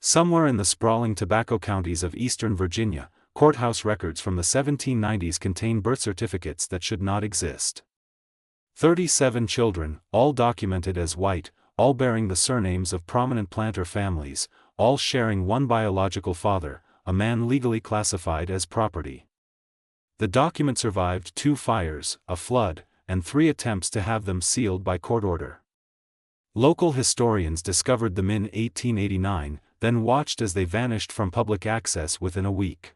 Somewhere in the sprawling tobacco counties of eastern Virginia, courthouse records from the 1790s contain birth certificates that should not exist. 37 children, all documented as white, all bearing the surnames of prominent planter families, all sharing one biological father, a man legally classified as property. The document survived 2 fires, a flood, and 3 attempts to have them sealed by court order. Local historians discovered them in 1889, then watched as they vanished from public access within a week.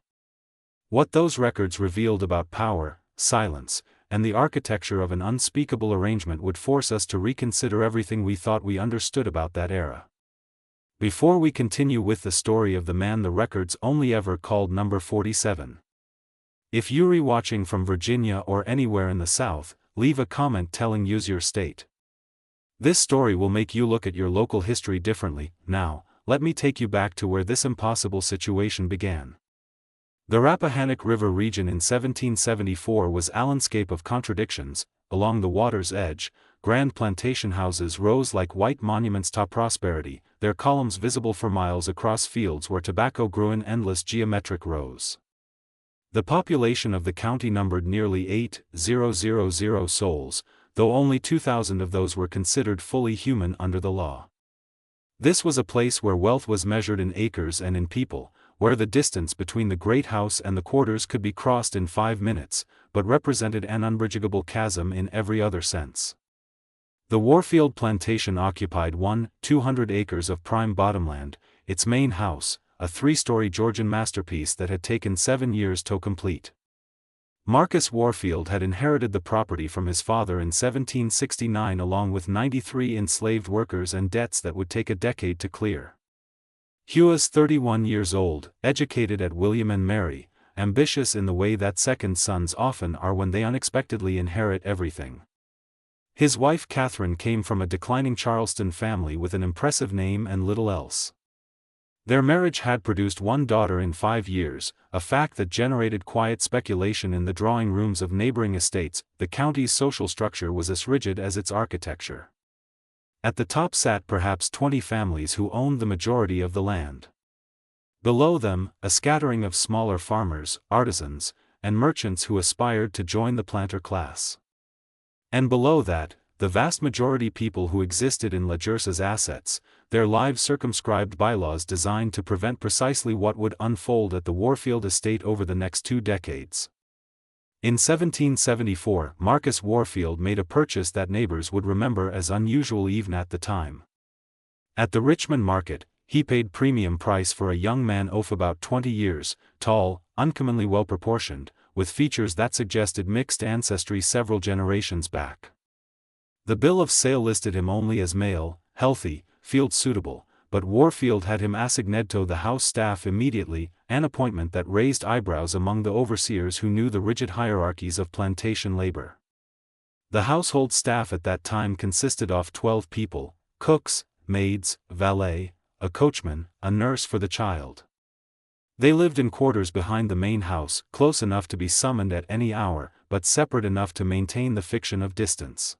What those records revealed about power, silence, and the architecture of an unspeakable arrangement would force us to reconsider everything we thought we understood about that era. Before we continue with the story of the man the records only ever called number 47. If you're watching from Virginia or anywhere in the South, leave a comment telling us your state. This story will make you look at your local history differently. Now, let me take you back to where this impossible situation began. The Rappahannock River region in 1774 was a landscape of contradictions. Along the water's edge, grand plantation houses rose like white monuments to prosperity, their columns visible for miles across fields where tobacco grew in endless geometric rows. The population of the county numbered nearly 8,000 souls, though only 2,000 of those were considered fully human under the law. This was a place where wealth was measured in acres and in people, where the distance between the great house and the quarters could be crossed in 5 minutes, but represented an unbridgeable chasm in every other sense. The Warfield plantation occupied 200 acres of prime bottomland, its main house, a 3-story Georgian masterpiece that had taken 7 years to complete. Marcus Warfield had inherited the property from his father in 1769 along with 93 enslaved workers and debts that would take a decade to clear. He was 31 years old, educated at William and Mary, ambitious in the way that second sons often are when they unexpectedly inherit everything. His wife Catherine came from a declining Charleston family with an impressive name and little else. Their marriage had produced 1 daughter in 5 years, a fact that generated quiet speculation in the drawing rooms of neighboring estates. The county's social structure was as rigid as its architecture. At the top sat perhaps 20 families who owned the majority of the land. Below them, a scattering of smaller farmers, artisans, and merchants who aspired to join the planter class. And below that, the vast majority people who existed in La Jersa's assets, their lives circumscribed by laws designed to prevent precisely what would unfold at the Warfield estate over the next 2 decades. In 1774, Marcus Warfield made a purchase that neighbors would remember as unusual even at the time. At the Richmond market, he paid premium price for a young man of about 20 years, tall, uncommonly well-proportioned, with features that suggested mixed ancestry several generations back. The bill of sale listed him only as male, healthy, field-suitable, but Warfield had him assigned to the house staff immediately, an appointment that raised eyebrows among the overseers who knew the rigid hierarchies of plantation labor. The household staff at that time consisted of 12 people: cooks, maids, valet, a coachman, a nurse for the child. They lived in quarters behind the main house, close enough to be summoned at any hour, but separate enough to maintain the fiction of distance.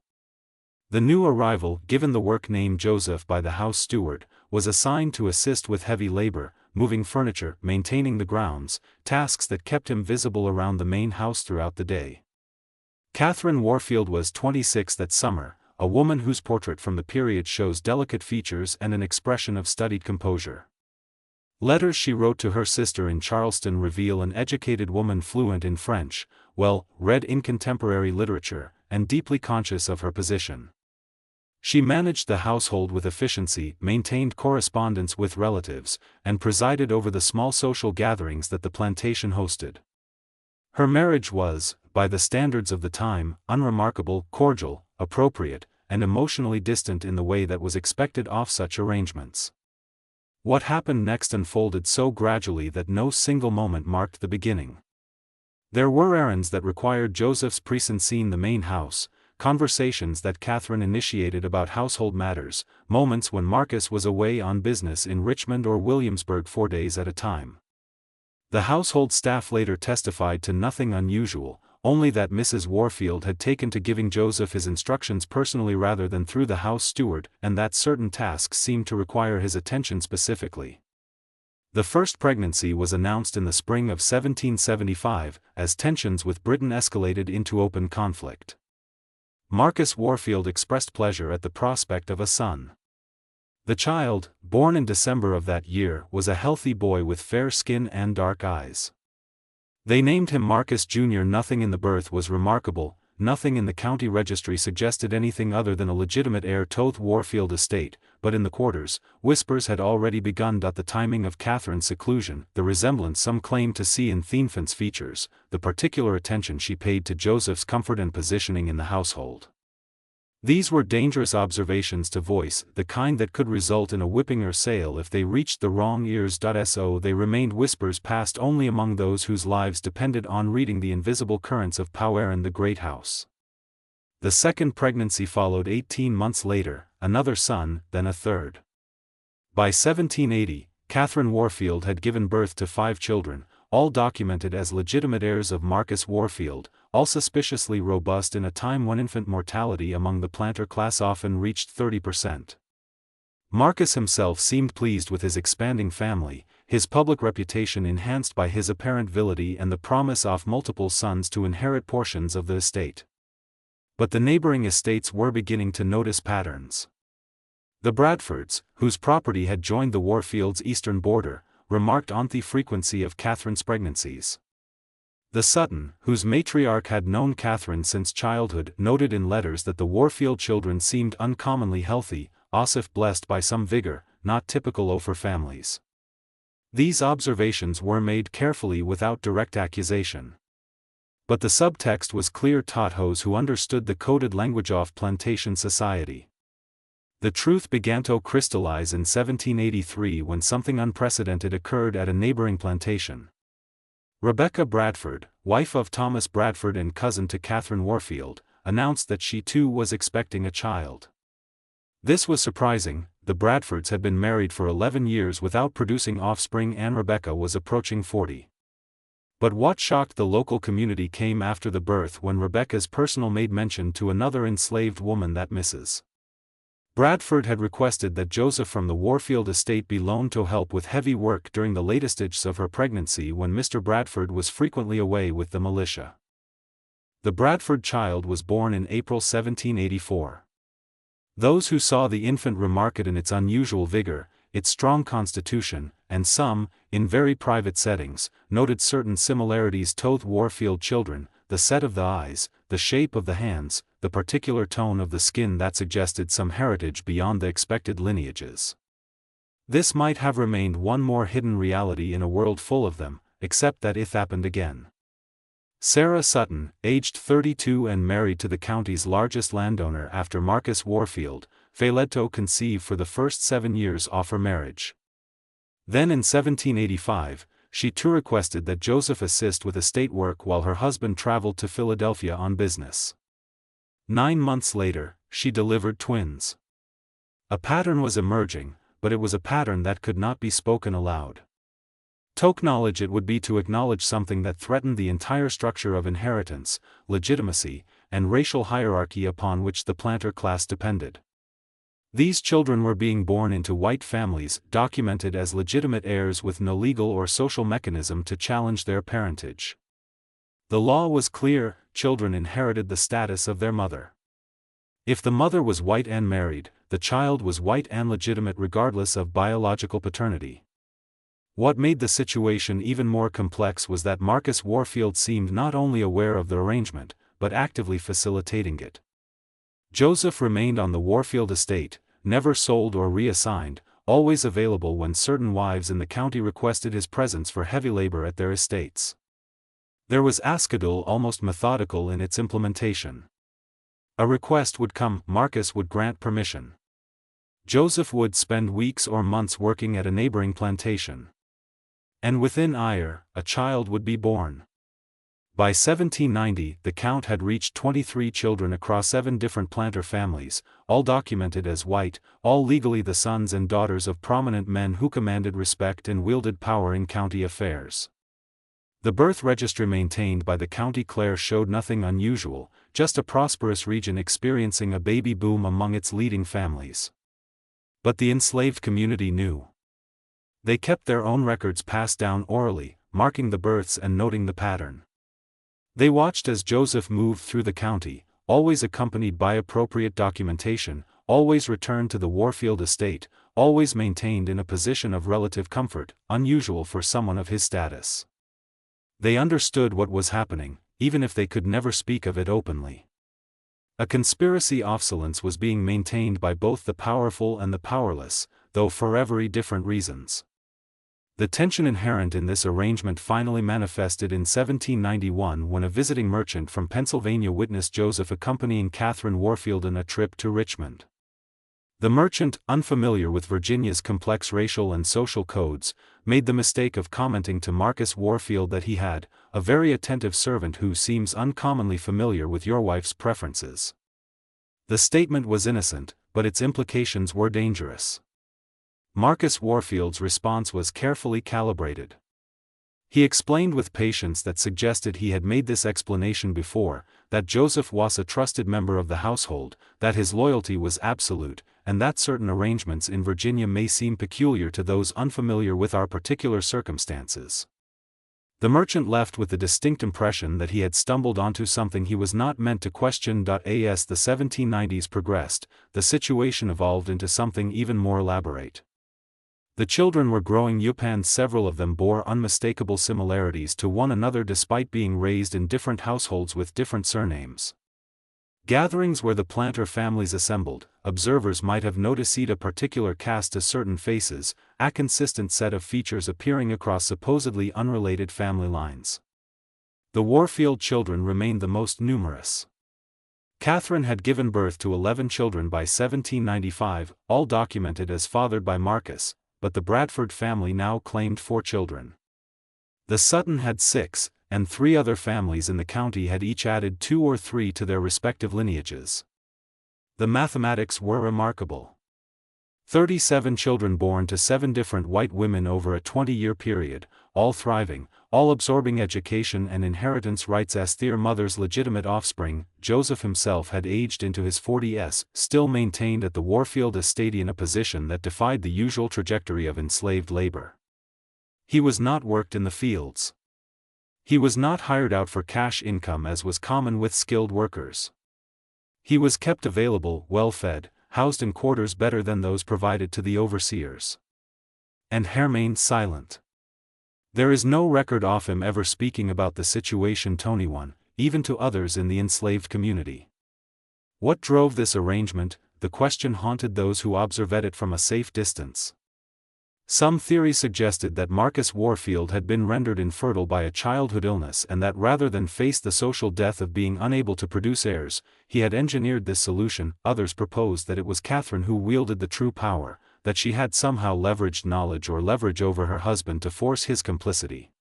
The new arrival, given the work name Joseph by the house steward, was assigned to assist with heavy labor, moving furniture, maintaining the grounds, tasks that kept him visible around the main house throughout the day. Catherine Warfield was 26 that summer, a woman whose portrait from the period shows delicate features and an expression of studied composure. Letters she wrote to her sister in Charleston reveal an educated woman fluent in French, well read in contemporary literature, and deeply conscious of her position. She managed the household with efficiency, maintained correspondence with relatives, and presided over the small social gatherings that the plantation hosted. Her marriage was, by the standards of the time, unremarkable, cordial, appropriate, and emotionally distant in the way that was expected of such arrangements. What happened next unfolded so gradually that no single moment marked the beginning. There were errands that required Joseph's presence in the main house, conversations that Catherine initiated about household matters, moments when Marcus was away on business in Richmond or Williamsburg 4 days at a time. The household staff later testified to nothing unusual, only that Mrs. Warfield had taken to giving Joseph his instructions personally rather than through the house steward, and that certain tasks seemed to require his attention specifically. The first pregnancy was announced in the spring of 1775, as tensions with Britain escalated into open conflict. Marcus Warfield expressed pleasure at the prospect of a son. The child, born in December of that year, was a healthy boy with fair skin and dark eyes. They named him Marcus Jr. Nothing in the birth was remarkable, nothing in the county registry suggested anything other than a legitimate heir to the Warfield estate, but in the quarters, whispers had already begun. The timing of Catherine's seclusion, the resemblance some claimed to see in the infant's features, the particular attention she paid to Joseph's comfort and positioning in the household. These were dangerous observations to voice, the kind that could result in a whipping or sale if they reached the wrong ears. So they remained whispers passed only among those whose lives depended on reading the invisible currents of power in the great house. The second pregnancy followed 18 months later, another son, then a third. By 1780, Catherine Warfield had given birth to 5 children, all documented as legitimate heirs of Marcus Warfield, all suspiciously robust in a time when infant mortality among the planter class often reached 30%. Marcus himself seemed pleased with his expanding family, his public reputation enhanced by his apparent virility and the promise of multiple sons to inherit portions of the estate. But the neighboring estates were beginning to notice patterns. The Bradfords, whose property had joined the Warfields' eastern border, remarked on the frequency of Catherine's pregnancies. The Sutton, whose matriarch had known Catherine since childhood, noted in letters that the Warfield children seemed uncommonly healthy, as if blessed by some vigor, not typical of her families. These observations were made carefully without direct accusation. But the subtext was clear to those who understood the coded language of plantation society. The truth began to crystallize in 1783 when something unprecedented occurred at a neighboring plantation. Rebecca Bradford, wife of Thomas Bradford and cousin to Catherine Warfield, announced that she too was expecting a child. This was surprising. The Bradfords had been married for 11 years without producing offspring and Rebecca was approaching 40. But what shocked the local community came after the birth when Rebecca's personal maid mentioned to another enslaved woman that Mrs. Bradford had requested that Joseph from the Warfield estate be loaned to help with heavy work during the latest stages of her pregnancy when Mr. Bradford was frequently away with the militia. The Bradford child was born in April 1784. Those who saw the infant remarked in its unusual vigor, its strong constitution, and some, in very private settings, noted certain similarities to the Warfield children, the set of the eyes, the shape of the hands, the particular tone of the skin that suggested some heritage beyond the expected lineages. This might have remained one more hidden reality in a world full of them, except that it happened again. Sarah Sutton, aged 32 and married to the county's largest landowner after Marcus Warfield, failed to conceive for the first 7 years of her marriage. Then in 1785, she too requested that Joseph assist with estate work while her husband traveled to Philadelphia on business. 9 months later, she delivered twins. A pattern was emerging, but it was a pattern that could not be spoken aloud. To acknowledge it would be to acknowledge something that threatened the entire structure of inheritance, legitimacy, and racial hierarchy upon which the planter class depended. These children were being born into white families, documented as legitimate heirs with no legal or social mechanism to challenge their parentage. The law was clear: children inherited the status of their mother. If the mother was white and married, the child was white and legitimate regardless of biological paternity. What made the situation even more complex was that Marcus Warfield seemed not only aware of the arrangement, but actively facilitating it. Joseph remained on the Warfield estate, never sold or reassigned, always available when certain wives in the county requested his presence for heavy labor at their estates. There was a schedule almost methodical in its implementation. A request would come, Marcus would grant permission. Joseph would spend weeks or months working at a neighboring plantation. And within a child would be born. By 1790, the count had reached 23 children across 7 different planter families, all documented as white, all legally the sons and daughters of prominent men who commanded respect and wielded power in county affairs. The birth registry maintained by the county clerk showed nothing unusual, just a prosperous region experiencing a baby boom among its leading families. But the enslaved community knew. They kept their own records passed down orally, marking the births and noting the pattern. They watched as Joseph moved through the county, always accompanied by appropriate documentation, always returned to the Warfield estate, always maintained in a position of relative comfort, unusual for someone of his status. They understood what was happening, even if they could never speak of it openly. A conspiracy obsolescence was being maintained by both the powerful and the powerless, though for very different reasons. The tension inherent in this arrangement finally manifested in 1791 when a visiting merchant from Pennsylvania witnessed Joseph accompanying Catherine Warfield on a trip to Richmond. The merchant, unfamiliar with Virginia's complex racial and social codes, made the mistake of commenting to Marcus Warfield that he had a very attentive servant who seems uncommonly familiar with your wife's preferences. The statement was innocent, but its implications were dangerous. Marcus Warfield's response was carefully calibrated. He explained with patience that suggested he had made this explanation before, that Joseph was a trusted member of the household, that his loyalty was absolute, and that certain arrangements in Virginia may seem peculiar to those unfamiliar with our particular circumstances. The merchant left with the distinct impression that he had stumbled onto something he was not meant to question. As the 1790s progressed, the situation evolved into something even more elaborate. The children were growing up and several of them bore unmistakable similarities to one another despite being raised in different households with different surnames. Gatherings where the planter families assembled, observers might have noticed a particular cast to certain faces, a consistent set of features appearing across supposedly unrelated family lines. The Warfield children remained the most numerous. Catherine had given birth to 11 children by 1795, all documented as fathered by Marcus, but the Bradford family now claimed 4 children. The Sutton had 6, and 3 other families in the county had each added 2 or 3 to their respective lineages. The mathematics were remarkable. 37 children born to 7 different white women over a 20-year period, all thriving, all absorbing education and inheritance rights as their mother's legitimate offspring. Joseph himself had aged into his 40s, still maintained at the Warfield estate in a position that defied the usual trajectory of enslaved labor. He was not worked in the fields. He was not hired out for cash income as was common with skilled workers. He was kept available, well-fed, housed in quarters better than those provided to the overseers. And remained silent. There is no record of him ever speaking about the situation to anyone, even to others in the enslaved community. What drove this arrangement? The question haunted those who observed it from a safe distance. Some theories suggested that Marcus Warfield had been rendered infertile by a childhood illness and that rather than face the social death of being unable to produce heirs, he had engineered this solution. Others proposed that it was Catherine who wielded the true power, that she had somehow leveraged knowledge or leverage over her husband to force his complicity.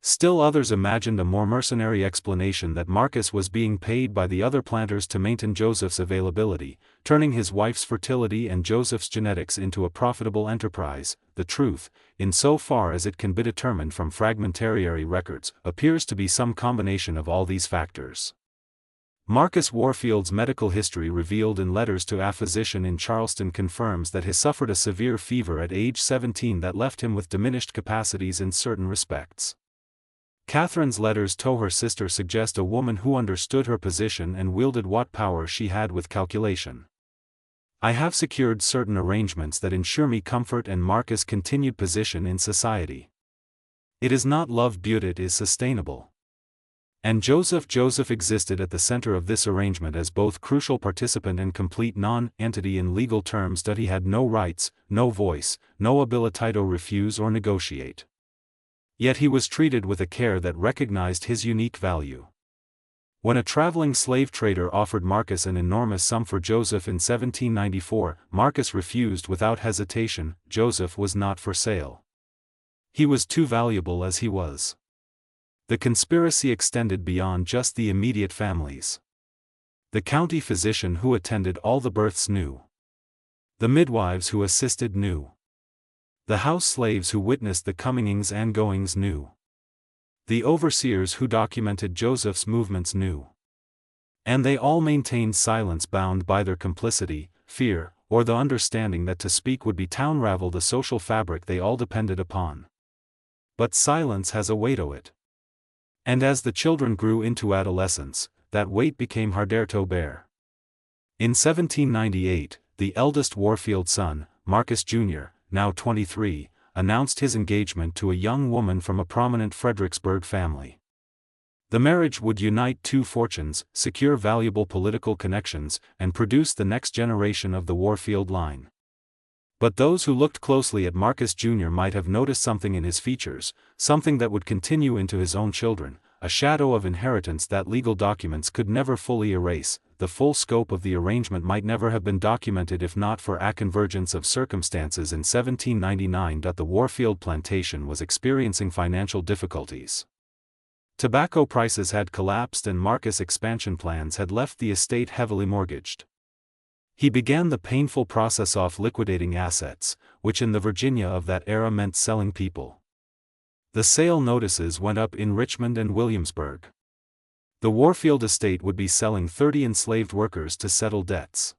Still others imagined a more mercenary explanation that Marcus was being paid by the other planters to maintain Joseph's availability, turning his wife's fertility and Joseph's genetics into a profitable enterprise. The truth, in so far as it can be determined from fragmentary records, appears to be some combination of all these factors. Marcus Warfield's medical history revealed in letters to a physician in Charleston confirms that he suffered a severe fever at age 17 that left him with diminished capacities in certain respects. Catherine's letters to her sister suggest a woman who understood her position and wielded what power she had with calculation. I have secured certain arrangements that ensure me comfort and Marcus' continued position in society. It is not love, but it is sustainable. And Joseph existed at the center of this arrangement as both crucial participant and complete non-entity in legal terms that he had no rights, no voice, no ability to refuse or negotiate. Yet he was treated with a care that recognized his unique value. When a traveling slave trader offered Marcus an enormous sum for Joseph in 1794, Marcus refused without hesitation. Joseph was not for sale. He was too valuable as he was. The conspiracy extended beyond just the immediate families. The county physician who attended all the births knew. The midwives who assisted knew. The house slaves who witnessed the comings and goings knew. The overseers who documented Joseph's movements knew. And they all maintained silence, bound by their complicity, fear, or the understanding that to speak would be to unravel the social fabric they all depended upon. But silence has a weight o' it. And as the children grew into adolescence, that weight became harder to bear. In 1798, the eldest Warfield son, Marcus Jr., now 23, announced his engagement to a young woman from a prominent Fredericksburg family. The marriage would unite two fortunes, secure valuable political connections, and produce the next generation of the Warfield line. But those who looked closely at Marcus Jr. might have noticed something in his features, something that would continue into his own children, a shadow of inheritance that legal documents could never fully erase. The full scope of the arrangement might never have been documented if not for a convergence of circumstances in 1799. The Warfield plantation was experiencing financial difficulties. Tobacco prices had collapsed and Marcus' expansion plans had left the estate heavily mortgaged. He began the painful process of liquidating assets, which in the Virginia of that era meant selling people. The sale notices went up in Richmond and Williamsburg. The Warfield estate would be selling 30 enslaved workers to settle debts.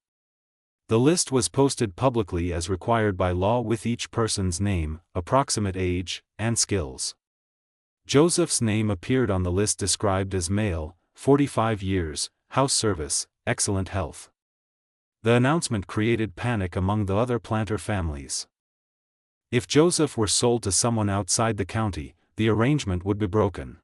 The list was posted publicly as required by law with each person's name, approximate age, and skills. Joseph's name appeared on the list described as male, 45 years, house service, excellent health. The announcement created panic among the other planter families. If Joseph were sold to someone outside the county, the arrangement would be broken.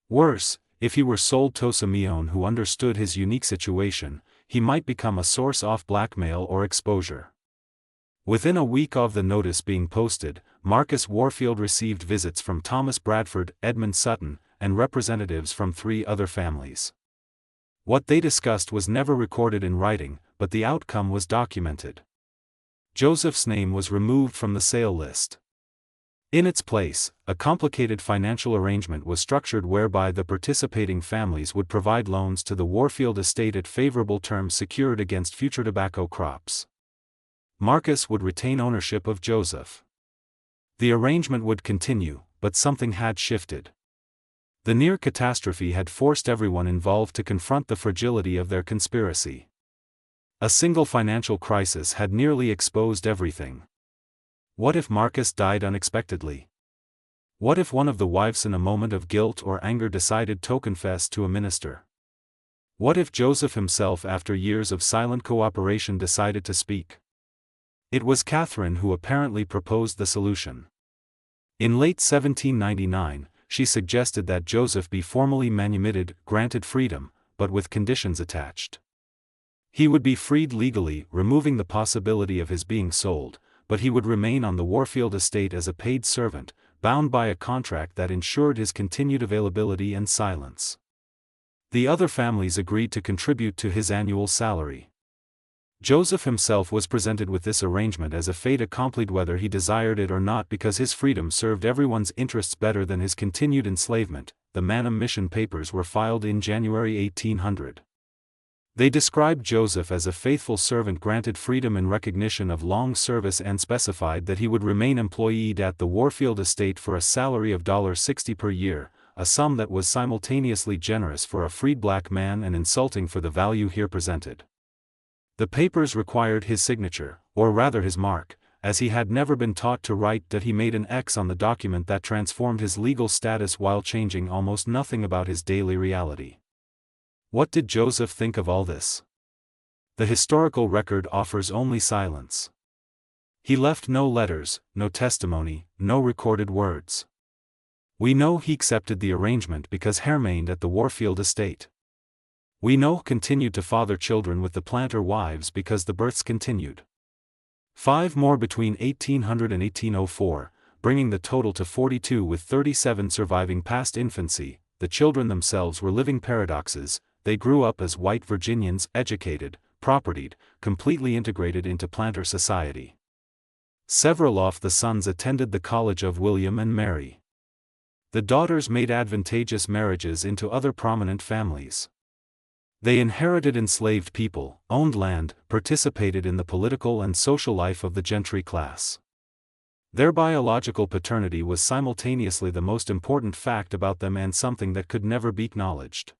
Worse, if he were sold to Simeon who understood his unique situation, he might become a source of blackmail or exposure. Within a week of the notice being posted, Marcus Warfield received visits from Thomas Bradford, Edmund Sutton, and representatives from 3 other families. What they discussed was never recorded in writing, but the outcome was documented. Joseph's name was removed from the sale list. In its place, a complicated financial arrangement was structured whereby the participating families would provide loans to the Warfield estate at favorable terms secured against future tobacco crops. Marcus would retain ownership of Joseph. The arrangement would continue, but something had shifted. The near catastrophe had forced everyone involved to confront the fragility of their conspiracy. A single financial crisis had nearly exposed everything. What if Marcus died unexpectedly? What if one of the wives in a moment of guilt or anger decided to confess to a minister? What if Joseph himself after years of silent cooperation decided to speak? It was Catherine who apparently proposed the solution. In late 1799, she suggested that Joseph be formally manumitted, granted freedom, but with conditions attached. He would be freed legally, removing the possibility of his being sold, but he would remain on the Warfield estate as a paid servant, bound by a contract that ensured his continued availability and silence. The other families agreed to contribute to his annual salary. Joseph himself was presented with this arrangement as a fait accompli whether he desired it or not because his freedom served everyone's interests better than his continued enslavement. The Manham Mission Papers were filed in January 1800. They described Joseph as a faithful servant granted freedom in recognition of long service and specified that he would remain employed at the Warfield estate for a salary of $60 per year, a sum that was simultaneously generous for a freed black man and insulting for the value here presented. The papers required his signature, or rather his mark, as he had never been taught to write. That he made an X on the document that transformed his legal status while changing almost nothing about his daily reality. What did Joseph think of all this? The historical record offers only silence. He left no letters, no testimony, no recorded words. We know he accepted the arrangement because he remained at the Warfield estate. We know he continued to father children with the planter wives because the births continued. 5 more between 1800 and 1804, bringing the total to 42 with 37 surviving past infancy. The children themselves were living paradoxes. They grew up as white Virginians, educated, propertied, completely integrated into planter society. Several of the sons attended the College of William and Mary. The daughters made advantageous marriages into other prominent families. They inherited enslaved people, owned land, participated in the political and social life of the gentry class. Their biological paternity was simultaneously the most important fact about them and something that could never be acknowledged.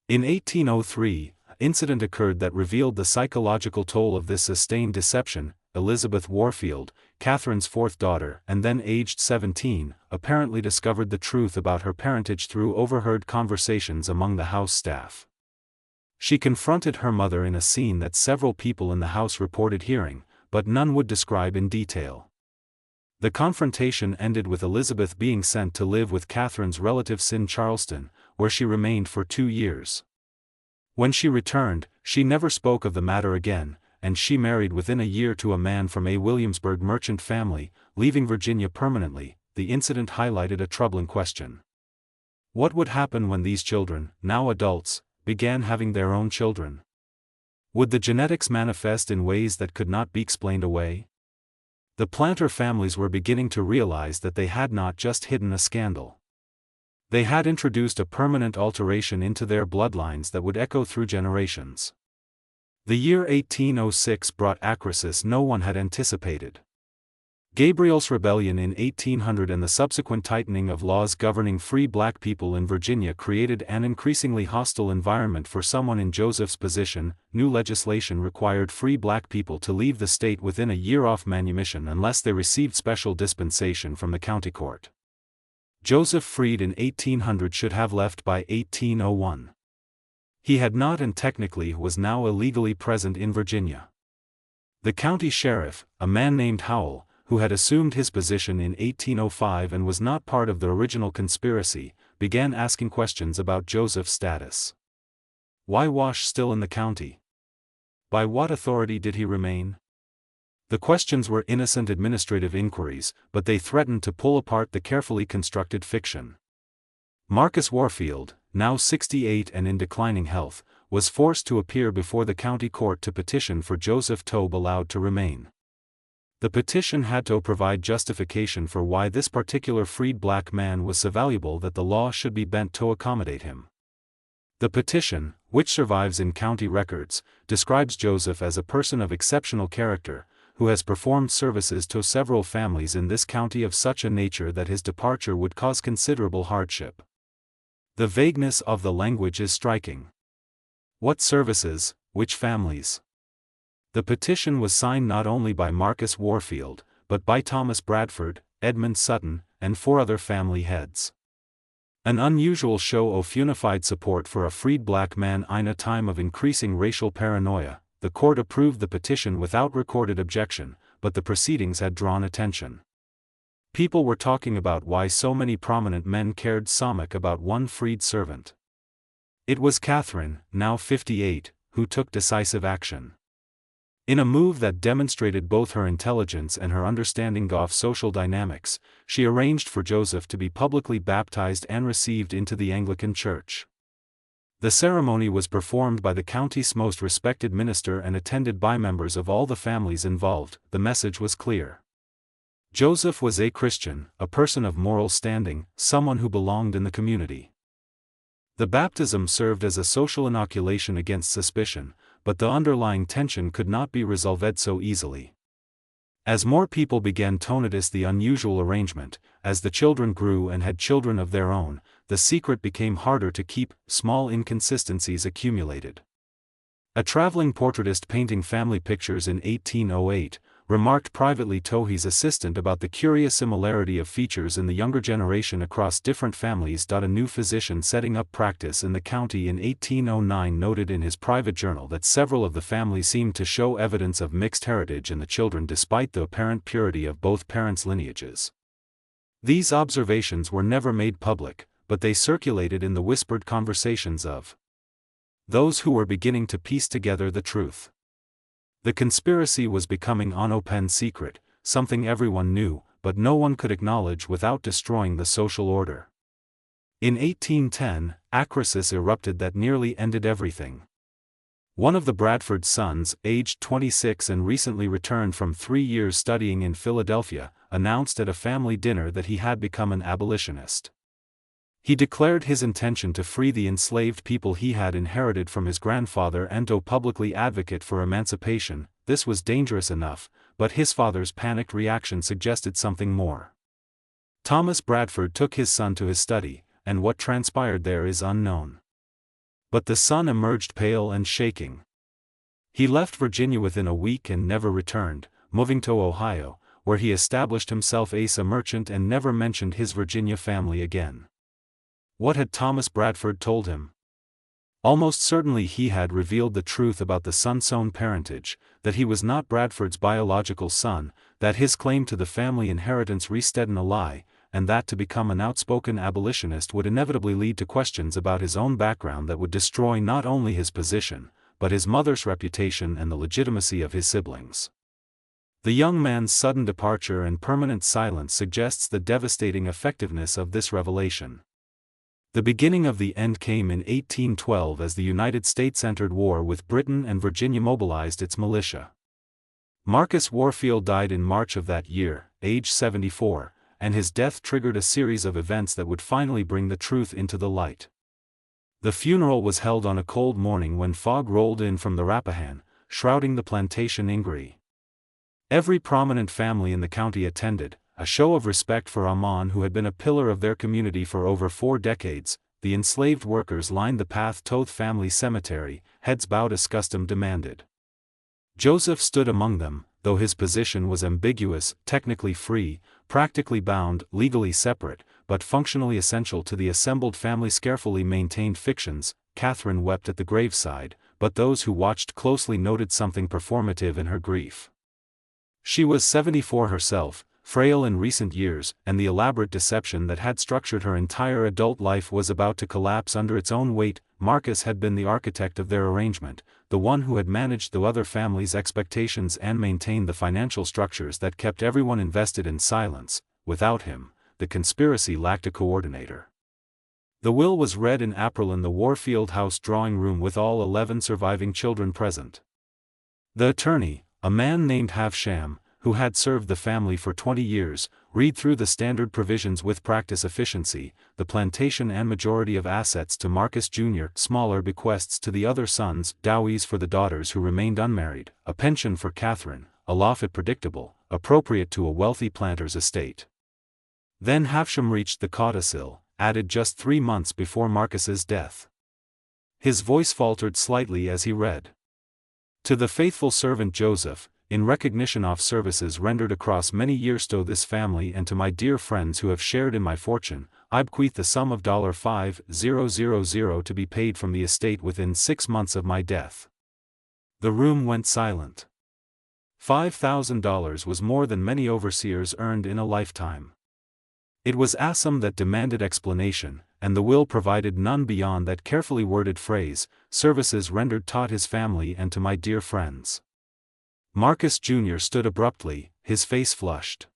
In 1803, incident occurred that revealed the psychological toll of this sustained deception. Elizabeth Warfield, Catherine's fourth daughter and then aged 17, apparently discovered the truth about her parentage through overheard conversations among the house staff. She confronted her mother in a scene that several people in the house reported hearing, but none would describe in detail. The confrontation ended with Elizabeth being sent to live with Catherine's relatives in Charleston, where she remained for 2 years. When she returned, she never spoke of the matter again, and she married within a year to a man from a Williamsburg merchant family, leaving Virginia permanently. The incident highlighted a troubling question. What would happen when these children, now adults, began having their own children? Would the genetics manifest in ways that could not be explained away? The Planter families were beginning to realize that they had not just hidden a scandal. They had introduced a permanent alteration into their bloodlines that would echo through generations. The year 1806 brought a crisis no one had anticipated. Gabriel's rebellion in 1800 and the subsequent tightening of laws governing free black people in Virginia created an increasingly hostile environment for someone in Joseph's position. New legislation required free black people to leave the state within a year off manumission unless they received special dispensation from the county court. Joseph, freed in 1800, should have left by 1801. He had not and technically was now illegally present in Virginia. The county sheriff, a man named Howell, who had assumed his position in 1805 and was not part of the original conspiracy, began asking questions about Joseph's status. Why Wash still in the county? By what authority did he remain? The questions were innocent administrative inquiries, but they threatened to pull apart the carefully constructed fiction. Marcus Warfield, now 68 and in declining health, was forced to appear before the county court to petition for Joseph Tobe allowed to remain. The petition had to provide justification for why this particular freed black man was so valuable that the law should be bent to accommodate him. The petition, which survives in county records, describes Joseph as a person of exceptional character, who has performed services to several families in this county of such a nature that his departure would cause considerable hardship. The vagueness of the language is striking. What services, which families? The petition was signed not only by Marcus Warfield, but by Thomas Bradford, Edmund Sutton, and 4 other family heads. An unusual show of unified support for a freed black man in a time of increasing racial paranoia. The court approved the petition without recorded objection, but the proceedings had drawn attention. People were talking about why so many prominent men cared so much about one freed servant. It was Catherine, now 58, who took decisive action. In a move that demonstrated both her intelligence and her understanding of social dynamics, she arranged for Joseph to be publicly baptized and received into the Anglican Church. The ceremony was performed by the county's most respected minister and attended by members of all the families involved. The message was clear. Joseph was a Christian, a person of moral standing, someone who belonged in the community. The baptism served as a social inoculation against suspicion, but the underlying tension could not be resolved so easily. As more people began to notice the unusual arrangement, as the children grew and had children of their own, the secret became harder to keep. Small inconsistencies accumulated. A traveling portraitist painting family pictures in 1808, remarked privately to his assistant about the curious similarity of features in the younger generation across different families. A new physician setting up practice in the county in 1809 noted in his private journal that several of the families seemed to show evidence of mixed heritage in the children despite the apparent purity of both parents' lineages. These observations were never made public, but they circulated in the whispered conversations of those who were beginning to piece together the truth. The conspiracy was becoming an open secret, something everyone knew, but no one could acknowledge without destroying the social order. In 1810, a crisis erupted that nearly ended everything. One of the Bradford sons, aged 26 and recently returned from 3 years studying in Philadelphia, announced at a family dinner that he had become an abolitionist. He declared his intention to free the enslaved people he had inherited from his grandfather and to publicly advocate for emancipation. This was dangerous enough, but his father's panicked reaction suggested something more. Thomas Bradford took his son to his study, and what transpired there is unknown. But the son emerged pale and shaking. He left Virginia within a week and never returned, moving to Ohio, where he established himself as a merchant and never mentioned his Virginia family again. What had Thomas Bradford told him? Almost certainly he had revealed the truth about the son's own parentage, that he was not Bradford's biological son, that his claim to the family inheritance rested in a lie, and that to become an outspoken abolitionist would inevitably lead to questions about his own background that would destroy not only his position, but his mother's reputation and the legitimacy of his siblings. The young man's sudden departure and permanent silence suggests the devastating effectiveness of this revelation. The beginning of the end came in 1812 as the United States entered war with Britain and Virginia mobilized its militia. Marcus Warfield died in March of that year, age 74, and his death triggered a series of events that would finally bring the truth into the light. The funeral was held on a cold morning when fog rolled in from the Rappahannock, shrouding the plantation Ingray. Every prominent family in the county attended, a show of respect for Amon, who had been a pillar of their community for over 4 decades. The enslaved workers lined the path to the family cemetery, heads bowed as custom demanded. Joseph stood among them, though his position was ambiguous, technically free, practically bound, legally separate, but functionally essential to the assembled family's carefully maintained fictions. Catherine wept at the graveside, but those who watched closely noted something performative in her grief. She was 74 herself, frail in recent years, and the elaborate deception that had structured her entire adult life was about to collapse under its own weight. Marcus had been the architect of their arrangement, the one who had managed the other family's expectations and maintained the financial structures that kept everyone invested in silence. Without him, the conspiracy lacked a coordinator. The will was read in April in the Warfield House drawing room with all 11 surviving children present. The attorney, a man named Havsham, who had served the family for 20 years, read through the standard provisions with practice efficiency, the plantation and majority of assets to Marcus Jr., smaller bequests to the other sons, dowees for the daughters who remained unmarried, a pension for Catherine, a lawfit predictable, appropriate to a wealthy planter's estate. Then Havsham reached the codicil, added just 3 months before Marcus's death. His voice faltered slightly as he read. To the faithful servant Joseph, in recognition of services rendered across many years to this family and to my dear friends who have shared in my fortune, I bequeath the sum of $5,000 to be paid from the estate within 6 months of my death. The room went silent. $5,000 was more than many overseers earned in a lifetime. It was a sum that demanded explanation, and the will provided none beyond that carefully worded phrase, services rendered to his family and to my dear friends. Marcus Jr. stood abruptly, his face flushed.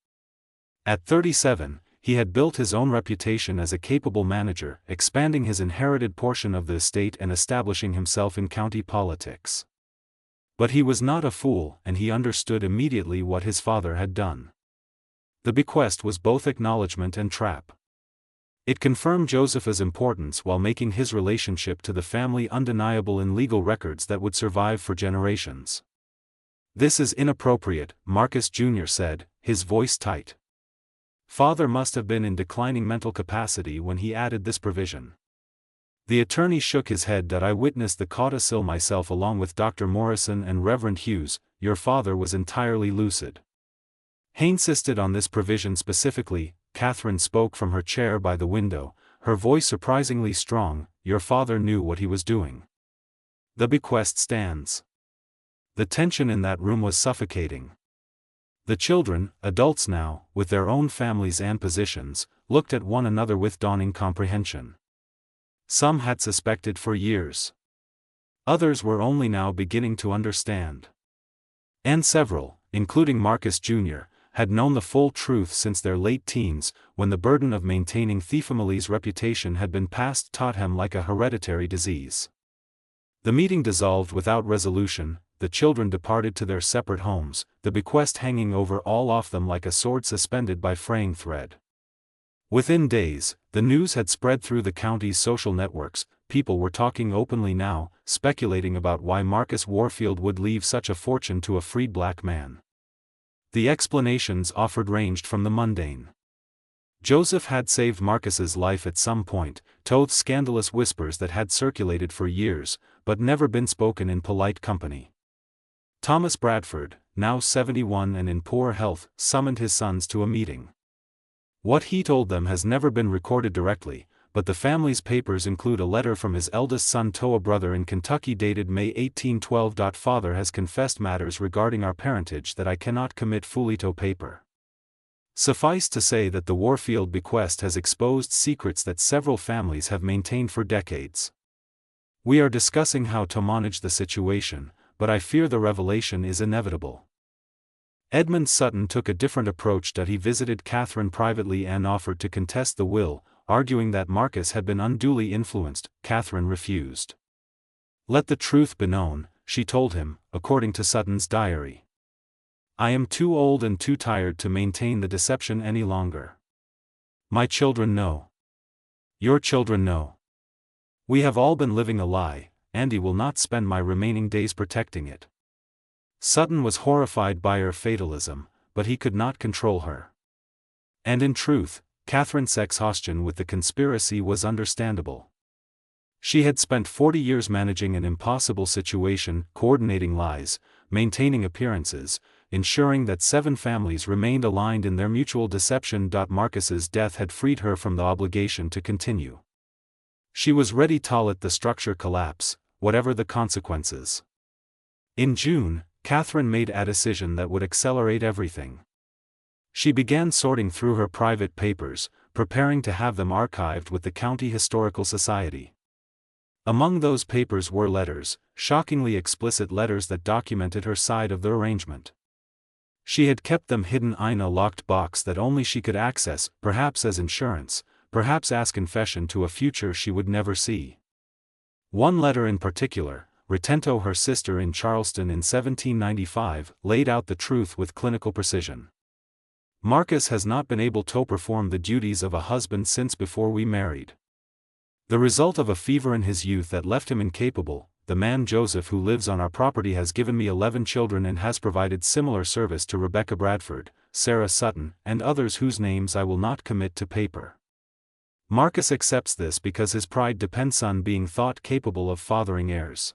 At 37, he had built his own reputation as a capable manager, expanding his inherited portion of the estate and establishing himself in county politics. But he was not a fool, and he understood immediately what his father had done. The bequest was both acknowledgement and trap. It confirmed Joseph's importance while making his relationship to the family undeniable in legal records that would survive for generations. "This is inappropriate," Marcus Jr. said, his voice tight. Father must have been in declining mental capacity when he added this provision. The attorney shook his head. "I witnessed the codicil myself along with Dr. Morrison and Reverend Hughes. Your father was entirely lucid." He insisted on this provision specifically. Catherine spoke from her chair by the window, her voice surprisingly strong. "Your father knew what he was doing. The bequest stands." The tension in that room was suffocating. The children, adults now, with their own families and positions, looked at one another with dawning comprehension. Some had suspected for years. Others were only now beginning to understand. And several, including Marcus Jr., had known the full truth since their late teens, when the burden of maintaining the family's reputation had been passed to him like a hereditary disease. The meeting dissolved without resolution. The children departed to their separate homes, the bequest hanging over all of them like a sword suspended by fraying thread. Within days, the news had spread through the county's social networks. People were talking openly now, speculating about why Marcus Warfield would leave such a fortune to a freed black man. The explanations offered ranged from the mundane. Joseph had saved Marcus's life at some point, told scandalous whispers that had circulated for years, but never been spoken in polite company. Thomas Bradford, now 71 and in poor health, summoned his sons to a meeting. What he told them has never been recorded directly, but the family's papers include a letter from his eldest son to a brother in Kentucky dated May 1812. Father has confessed matters regarding our parentage that I cannot commit fully to paper. Suffice to say that the Warfield bequest has exposed secrets that several families have maintained for decades. We are discussing how to manage the situation, but I fear the revelation is inevitable. Edmund Sutton took a different approach. He visited Catherine privately and offered to contest the will, arguing that Marcus had been unduly influenced. Catherine refused. Let the truth be known, she told him, according to Sutton's diary. I am too old and too tired to maintain the deception any longer. My children know. Your children know. We have all been living a lie, and he will not spend my remaining days protecting it. Sutton was horrified by her fatalism, but he could not control her. And in truth, Catherine's exhaustion with the conspiracy was understandable. She had spent 40 years managing an impossible situation, coordinating lies, maintaining appearances, ensuring that 7 families remained aligned in their mutual deception. Marcus's death had freed her from the obligation to continue. She was ready to let the structure collapse, whatever the consequences. In June, Catherine made a decision that would accelerate everything. She began sorting through her private papers, preparing to have them archived with the County Historical Society. Among those papers were letters, shockingly explicit letters that documented her side of the arrangement. She had kept them hidden in a locked box that only she could access, perhaps as insurance, perhaps as confession to a future she would never see. One letter in particular, written to her sister in Charleston in 1795, laid out the truth with clinical precision. Marcus has not been able to perform the duties of a husband since before we married. The result of a fever in his youth that left him incapable. The man Joseph who lives on our property has given me 11 children and has provided similar service to Rebecca Bradford, Sarah Sutton, and others whose names I will not commit to paper. Marcus accepts this because his pride depends on being thought capable of fathering heirs.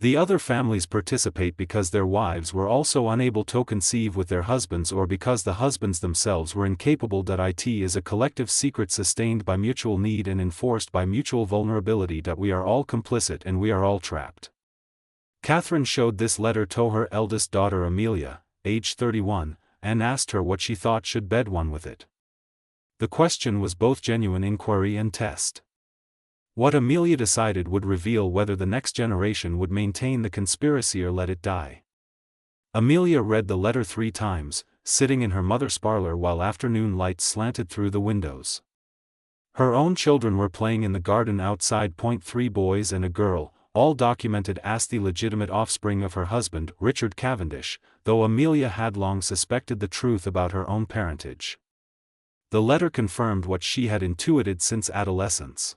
The other families participate because their wives were also unable to conceive with their husbands or because the husbands themselves were incapable. It is a collective secret sustained by mutual need and enforced by mutual vulnerability. We are all complicit and we are all trapped. Catherine showed this letter to her eldest daughter Amelia, aged 31, and asked her what she thought should bed one with it. The question was both genuine inquiry and test. What Amelia decided would reveal whether the next generation would maintain the conspiracy or let it die. Amelia read the letter 3 times, sitting in her mother's parlor while afternoon light slanted through the windows. Her own children were playing in the garden outside. 3 boys and a girl, all documented as the legitimate offspring of her husband, Richard Cavendish, though Amelia had long suspected the truth about her own parentage. The letter confirmed what she had intuited since adolescence.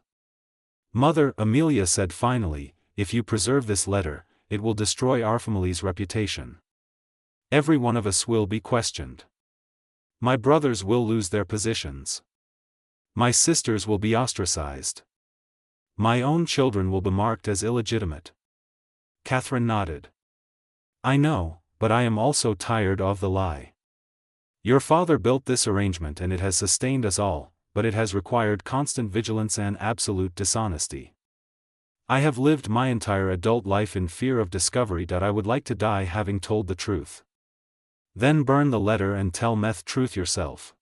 Mother, Amelia said finally, if you preserve this letter, it will destroy our family's reputation. Every one of us will be questioned. My brothers will lose their positions. My sisters will be ostracized. My own children will be marked as illegitimate. Catherine nodded. I know, but I am also tired of the lie. Your father built this arrangement and it has sustained us all, but it has required constant vigilance and absolute dishonesty. I have lived my entire adult life in fear of discovery. I would like to die having told the truth. Then burn the letter and tell the truth yourself.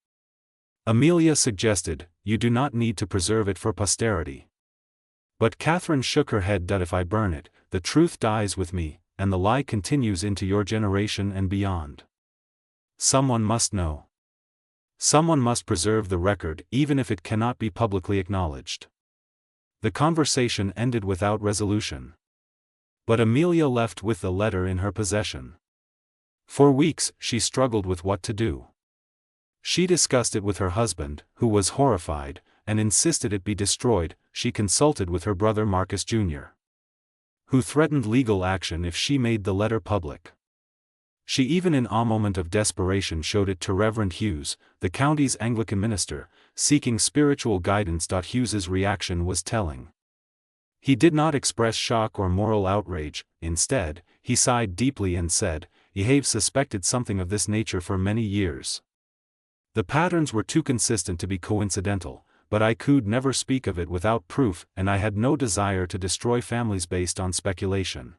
Amelia suggested, you do not need to preserve it for posterity. But Catherine shook her head. If I burn it, the truth dies with me, and the lie continues into your generation and beyond. Someone must know. Someone must preserve the record even if it cannot be publicly acknowledged. The conversation ended without resolution. But Amelia left with the letter in her possession. For weeks she struggled with what to do. She discussed it with her husband, who was horrified, and insisted it be destroyed. She consulted with her brother Marcus Jr., who threatened legal action if she made the letter public. She even in a moment of desperation showed it to Reverend Hughes, the county's Anglican minister, seeking spiritual guidance. Hughes's reaction was telling. He did not express shock or moral outrage. Instead, he sighed deeply and said, "I have suspected something of this nature for many years. The patterns were too consistent to be coincidental, but I could never speak of it without proof, and I had no desire to destroy families based on speculation."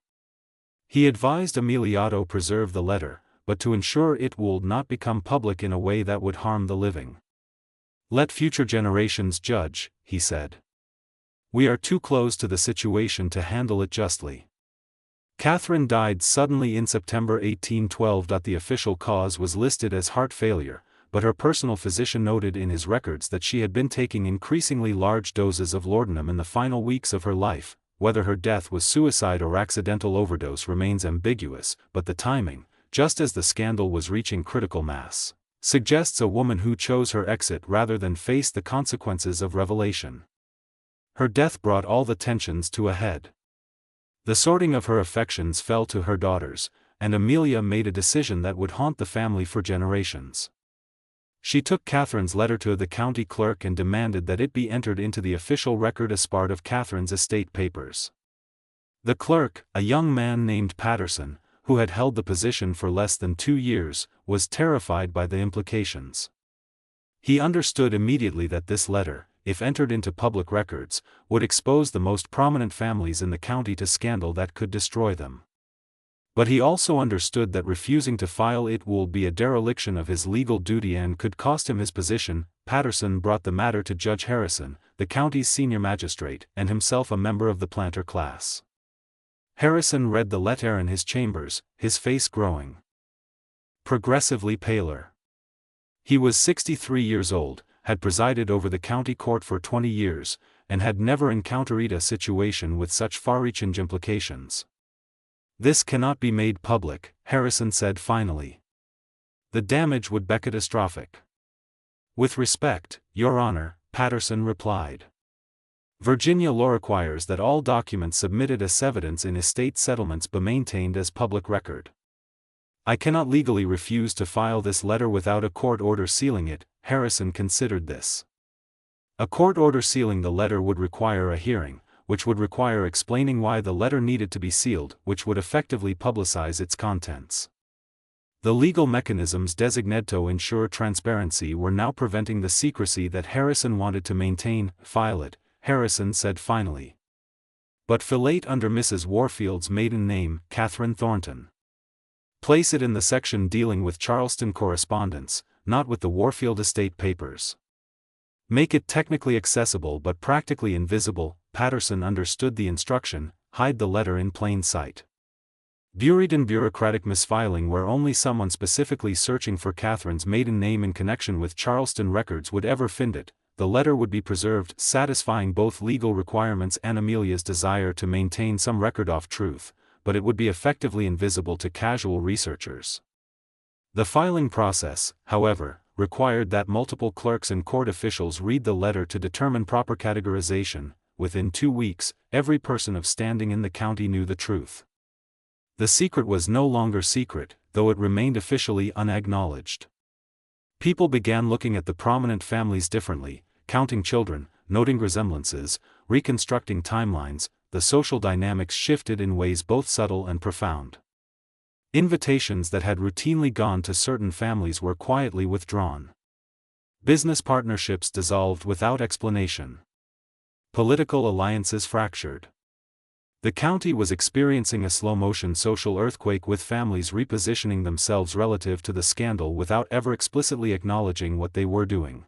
He advised Emiliato preserve the letter, but to ensure it would not become public in a way that would harm the living. "Let future generations judge," he said. "We are too close to the situation to handle it justly." Catherine died suddenly in September 1812. The official cause was listed as heart failure, but her personal physician noted in his records that she had been taking increasingly large doses of laudanum in the final weeks of her life. Whether her death was suicide or accidental overdose remains ambiguous, but the timing, just as the scandal was reaching critical mass, suggests a woman who chose her exit rather than face the consequences of revelation. Her death brought all the tensions to a head. The sorting of her affections fell to her daughters, and Amelia made a decision that would haunt the family for generations. She took Catherine's letter to the county clerk and demanded that it be entered into the official record as part of Catherine's estate papers. The clerk, a young man named Patterson, who had held the position for less than 2 years, was terrified by the implications. He understood immediately that this letter, if entered into public records, would expose the most prominent families in the county to scandal that could destroy them. But he also understood that refusing to file it would be a dereliction of his legal duty and could cost him his position. Patterson brought the matter to Judge Harrison, the county's senior magistrate, and himself a member of the planter class. Harrison read the letter in his chambers, his face growing progressively paler. He was 63 years old, had presided over the county court for 20 years, and had never encountered a situation with such far-reaching implications. "This cannot be made public," Harrison said finally. "The damage would be catastrophic." "With respect, Your Honor," Patterson replied. "Virginia law requires that all documents submitted as evidence in estate settlements be maintained as public record. I cannot legally refuse to file this letter without a court order sealing it." Harrison considered this. A court order sealing the letter would require a hearing, which would require explaining why the letter needed to be sealed, which would effectively publicize its contents. The legal mechanisms designated to ensure transparency were now preventing the secrecy that Harrison wanted to maintain. "File it," Harrison said finally. "But file it under Mrs. Warfield's maiden name, Catherine Thornton. Place it in the section dealing with Charleston correspondence, not with the Warfield estate papers. Make it technically accessible but practically invisible." Patterson understood the instruction: hide the letter in plain sight. Buried in bureaucratic misfiling where only someone specifically searching for Catherine's maiden name in connection with Charleston records would ever find it, the letter would be preserved, satisfying both legal requirements and Amelia's desire to maintain some record of truth, but it would be effectively invisible to casual researchers. The filing process, however, required that multiple clerks and court officials read the letter to determine proper categorization. Within 2 weeks, every person of standing in the county knew the truth. The secret was no longer secret, though it remained officially unacknowledged. People began looking at the prominent families differently, counting children, noting resemblances, reconstructing timelines. The social dynamics shifted in ways both subtle and profound. Invitations that had routinely gone to certain families were quietly withdrawn. Business partnerships dissolved without explanation. Political alliances fractured. The county was experiencing a slow-motion social earthquake, with families repositioning themselves relative to the scandal without ever explicitly acknowledging what they were doing.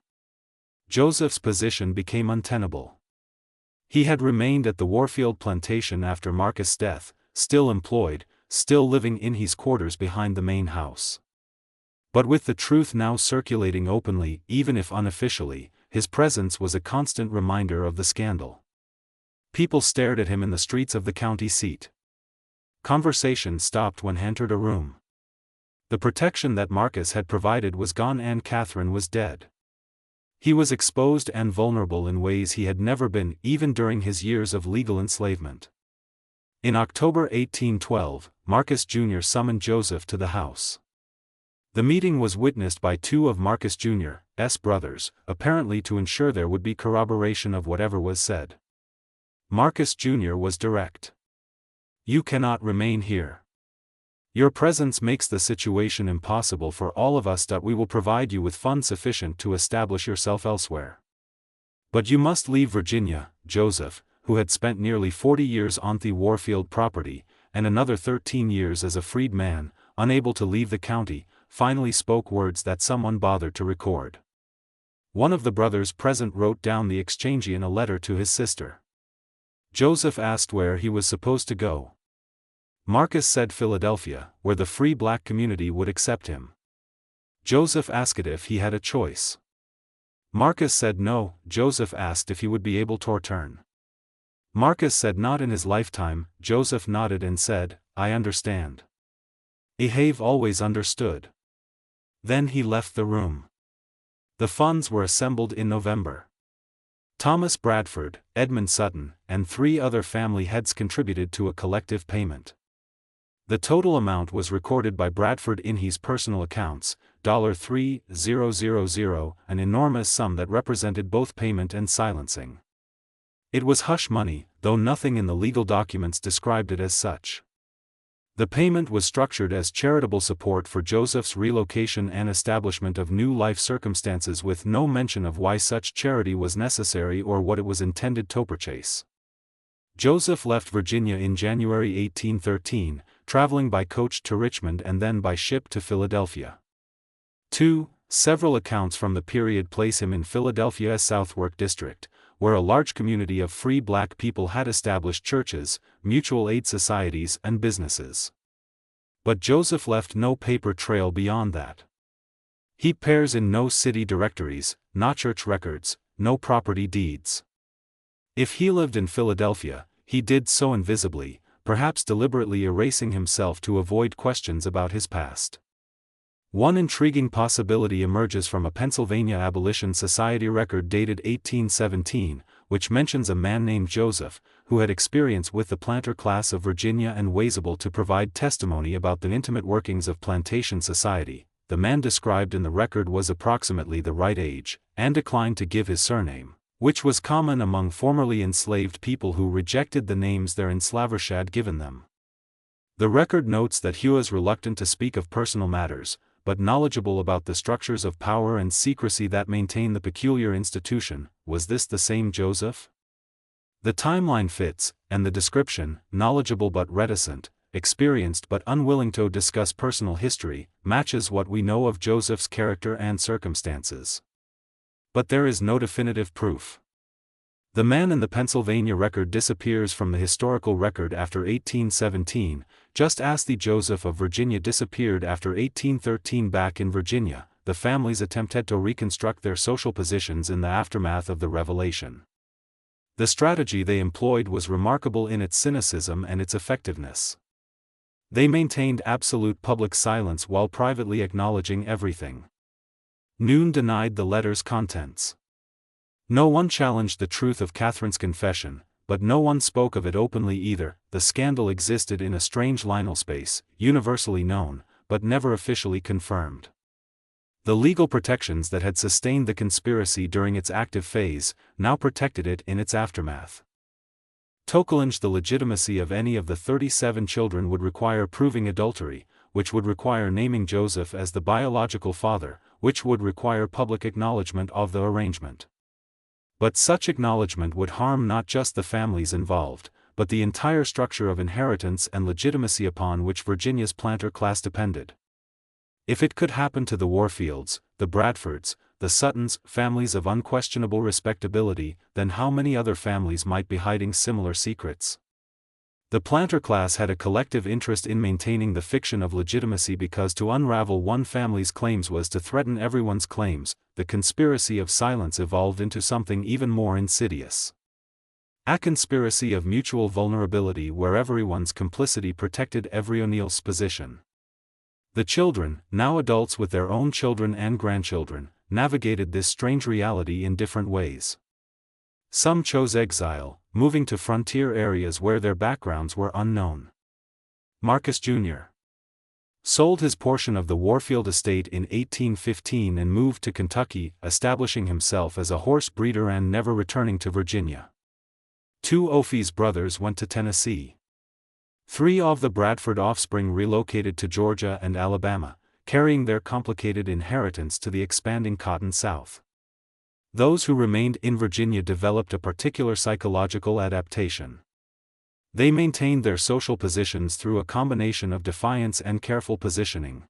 Joseph's position became untenable. He had remained at the Warfield plantation after Marcus' death, still employed, still living in his quarters behind the main house. But with the truth now circulating openly, even if unofficially, his presence was a constant reminder of the scandal. People stared at him in the streets of the county seat. Conversation stopped when he entered a room. The protection that Marcus had provided was gone and Catherine was dead. He was exposed and vulnerable in ways he had never been, even during his years of legal enslavement. In October 1812, Marcus Jr. summoned Joseph to the house. The meeting was witnessed by two of Marcus Jr.'s brothers, apparently to ensure there would be corroboration of whatever was said. Marcus Jr. was direct. "You cannot remain here. Your presence makes the situation impossible for all of us. We will provide you with funds sufficient to establish yourself elsewhere. But you must leave Virginia." Joseph, who had spent nearly 40 years on the Warfield property, and another 13 years as a freed man, unable to leave the county, finally spoke words that someone bothered to record. One of the brothers present wrote down the exchange in a letter to his sister. Joseph asked where he was supposed to go. Marcus said Philadelphia, where the free black community would accept him. Joseph asked if he had a choice. Marcus said no. Joseph asked if he would be able to return. Marcus said not in his lifetime. Joseph nodded and said, "I understand." Ahave always understood. Then he left the room. The funds were assembled in November. Thomas Bradford, Edmund Sutton, and 3 other family heads contributed to a collective payment. The total amount was recorded by Bradford in his personal accounts, $3,000, an enormous sum that represented both payment and silencing. It was hush money, though nothing in the legal documents described it as such. The payment was structured as charitable support for Joseph's relocation and establishment of new life circumstances, with no mention of why such charity was necessary or what it was intended to purchase. Joseph left Virginia in January 1813, traveling by coach to Richmond and then by ship to Philadelphia. 2. Several accounts from the period place him in Philadelphia's Southwark district, where a large community of free black people had established churches, mutual aid societies and businesses. But Joseph left no paper trail beyond that. He appears in no city directories, no church records, no property deeds. If he lived in Philadelphia, he did so invisibly, perhaps deliberately erasing himself to avoid questions about his past. One intriguing possibility emerges from a Pennsylvania Abolition Society record dated 1817, which mentions a man named Joseph, who had experience with the planter class of Virginia and was able to provide testimony about the intimate workings of plantation society. The man described in the record was approximately the right age, and declined to give his surname, which was common among formerly enslaved people who rejected the names their enslavers had given them. The record notes that he was reluctant to speak of personal matters, but knowledgeable about the structures of power and secrecy that maintain the peculiar institution. Was this the same Joseph? The timeline fits, and the description, knowledgeable but reticent, experienced but unwilling to discuss personal history, matches what we know of Joseph's character and circumstances. But there is no definitive proof. The man in the Pennsylvania record disappears from the historical record after 1817, just as the Joseph of Virginia disappeared after 1813. Back in Virginia, the families attempted to reconstruct their social positions in the aftermath of the Revelation. The strategy they employed was remarkable in its cynicism and its effectiveness. They maintained absolute public silence while privately acknowledging everything. Noon denied the letter's contents. No one challenged the truth of Catherine's confession, but no one spoke of it openly either. The scandal existed in a strange liminal space, universally known, but never officially confirmed. The legal protections that had sustained the conspiracy during its active phase, now protected it in its aftermath. To challenge the legitimacy of any of the 37 children would require proving adultery, which would require naming Joseph as the biological father, which would require public acknowledgement of the arrangement. But such acknowledgement would harm not just the families involved, but the entire structure of inheritance and legitimacy upon which Virginia's planter class depended. If it could happen to the Warfields, the Bradfords, the Suttons, families of unquestionable respectability, then how many other families might be hiding similar secrets? The planter class had a collective interest in maintaining the fiction of legitimacy because to unravel one family's claims was to threaten everyone's claims. The conspiracy of silence evolved into something even more insidious. A conspiracy of mutual vulnerability where everyone's complicity protected everyone's position. The children, now adults with their own children and grandchildren, navigated this strange reality in different ways. Some chose exile, moving to frontier areas where their backgrounds were unknown. Marcus Jr. sold his portion of the Warfield estate in 1815 and moved to Kentucky, establishing himself as a horse breeder and never returning to Virginia. 2 Ophi's brothers went to Tennessee. 3 of the Bradford offspring relocated to Georgia and Alabama, carrying their complicated inheritance to the expanding Cotton South. Those who remained in Virginia developed a particular psychological adaptation. They maintained their social positions through a combination of defiance and careful positioning.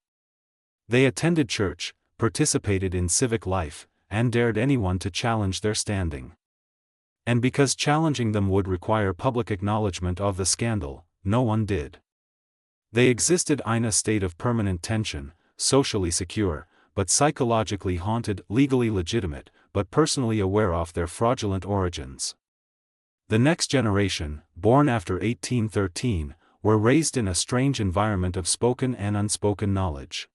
They attended church, participated in civic life, and dared anyone to challenge their standing. And because challenging them would require public acknowledgement of the scandal, no one did. They existed in a state of permanent tension, socially secure, but psychologically haunted, legally legitimate, but personally aware of their fraudulent origins. The next generation, born after 1813, were raised in a strange environment of spoken and unspoken knowledge.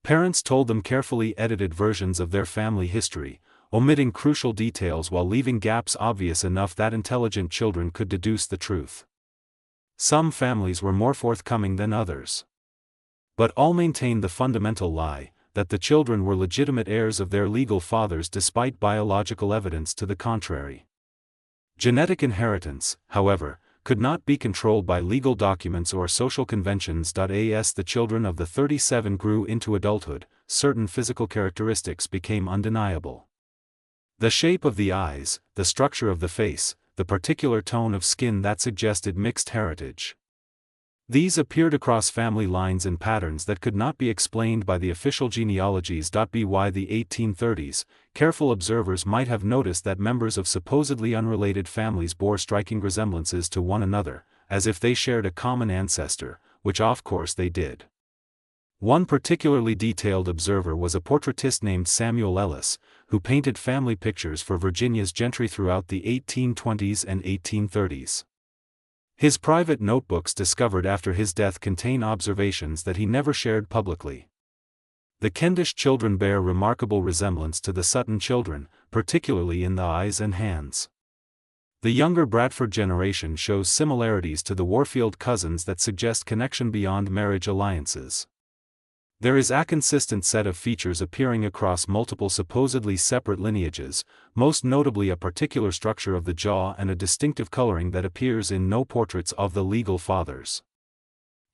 Parents told them carefully edited versions of their family history, omitting crucial details while leaving gaps obvious enough that intelligent children could deduce the truth. Some families were more forthcoming than others. But all maintained the fundamental lie, that the children were legitimate heirs of their legal fathers despite biological evidence to the contrary. Genetic inheritance, however, could not be controlled by legal documents or social conventions. As the children of the 37 grew into adulthood, certain physical characteristics became undeniable. The shape of the eyes, the structure of the face, the particular tone of skin that suggested mixed heritage. These appeared across family lines in patterns that could not be explained by the official genealogies. By the 1830s, careful observers might have noticed that members of supposedly unrelated families bore striking resemblances to one another, as if they shared a common ancestor, which of course they did. One particularly detailed observer was a portraitist named Samuel Ellis, who painted family pictures for Virginia's gentry throughout the 1820s and 1830s. His private notebooks discovered after his death contain observations that he never shared publicly. The Kendish children bear remarkable resemblance to the Sutton children, particularly in the eyes and hands. The younger Bradford generation shows similarities to the Warfield cousins that suggest connection beyond marriage alliances. There is a consistent set of features appearing across multiple supposedly separate lineages, most notably a particular structure of the jaw and a distinctive coloring that appears in no portraits of the legal fathers.